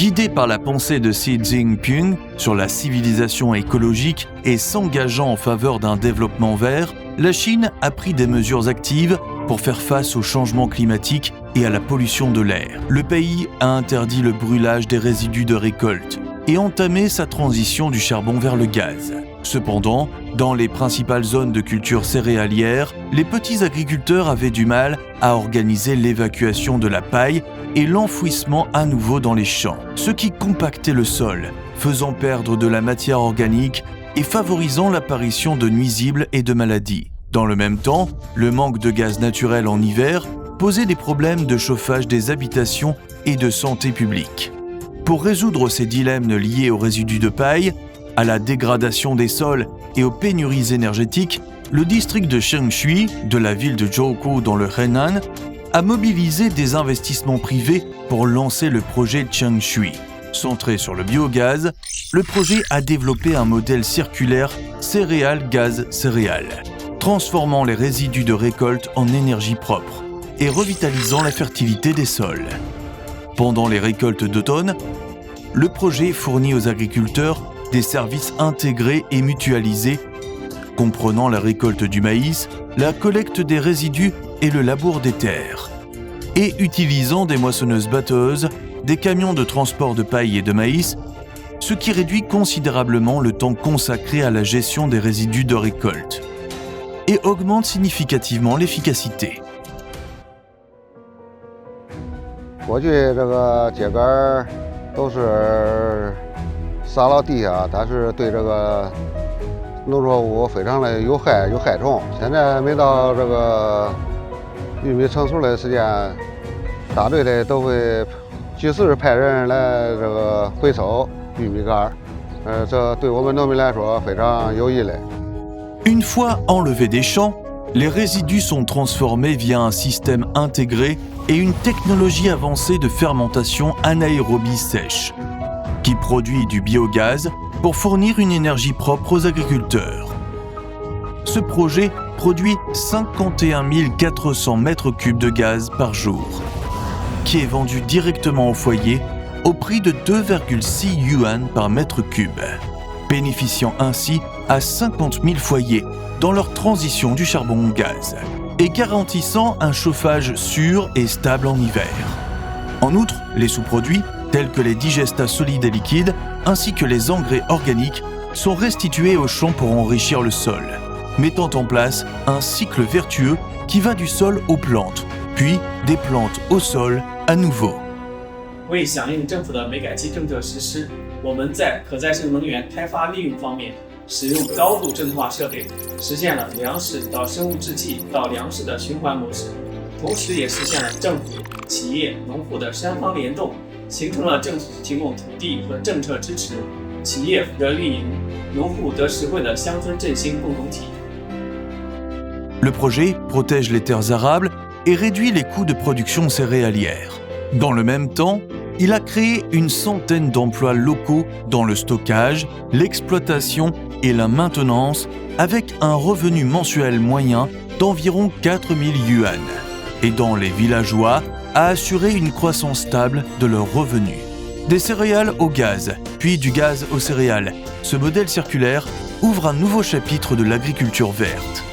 Guidée par la pensée de Xi Jinping sur la civilisation écologique et s'engageant en faveur d'un développement vert, la Chine a pris des mesures actives pour faire face au changement climatique et à la pollution de l'air. Le pays a interdit le brûlage des résidus de récolte et entamé sa transition du charbon vers le gaz. Cependant, dans les principales zones de culture céréalière, les petits agriculteurs avaient du mal à organiser l'évacuation de la paille et l'enfouissement à nouveau dans les champs, ce qui compactait le sol, faisant perdre de la matière organique et favorisant l'apparition de nuisibles et de maladies. Dans le même temps, le manque de gaz naturel en hiver posait des problèmes de chauffage des habitations et de santé publique. Pour résoudre ces dilemmes liés aux résidus de paille, à la dégradation des sols et aux pénuries énergétiques, le district de Shengshui, de la ville de Zhoukou dans le Henan, a mobilisé des investissements privés pour lancer le projet Shengshui. Centré sur le biogaz, le projet a développé un modèle circulaire céréales-gaz-céréales, transformant les résidus de récolte en énergie propre et revitalisant la fertilité des sols. Pendant les récoltes d'automne, le projet fournit aux agriculteurs des services intégrés et mutualisés, comprenant la récolte du maïs, la collecte des résidus et le labour des terres, et utilisant des moissonneuses-batteuses, des camions de transport de paille et de maïs, ce qui réduit considérablement le temps consacré à la gestion des résidus de récolte et augmente significativement l'efficacité. 过去这个秸秆都是撒到地下，但是对这个农作物非常的有害虫。现在每到这个玉米成熟的时间，大队的都会及时派人来这个回收玉米杆，这对我们农民来说非常有益的。 Une fois enlevés des champs, les résidus sont transformés via un système intégré et une technologie avancée de fermentation anaérobie sèche, qui produit du biogaz pour fournir une énergie propre aux agriculteurs. Ce projet produit 51 400 mètres cubes de gaz par jour, qui est vendu directement au foyer au prix de 2,6 yuan par mètre cube, bénéficiant ainsi à 50 000 foyers dans leur transition du charbon au gaz et garantissant un chauffage sûr et stable en hiver. En outre, les sous-produits, tels que les digestats solides et liquides, ainsi que les engrais organiques, sont restitués aux champs pour enrichir le sol, mettant en place un cycle vertueux qui va du sol aux plantes, puis des plantes au sol à nouveau. 为响应政府的煤改气政策实施，我们在可再生能源开发利用方面使用高度智能化设备，实现了粮食到生物制剂到粮食的循环模式，同时也实现了政府、企业、农户的三方联动，形成了政府提供土地和政策支持，企业负责运营，农户得实惠的乡村振兴共同体。 Le projet protège les terres arables et réduit les coûts de production céréalière. Dans le même temps, il a créé une centaine d'emplois locaux dans le stockage, l'exploitation et la maintenance, avec un revenu mensuel moyen d'environ 4 000 yuan, et dans les villageois, a assuré une croissance stable de leurs revenus. Des céréales au gaz, puis du gaz aux céréales, ce modèle circulaire ouvre un nouveau chapitre de l'agriculture verte.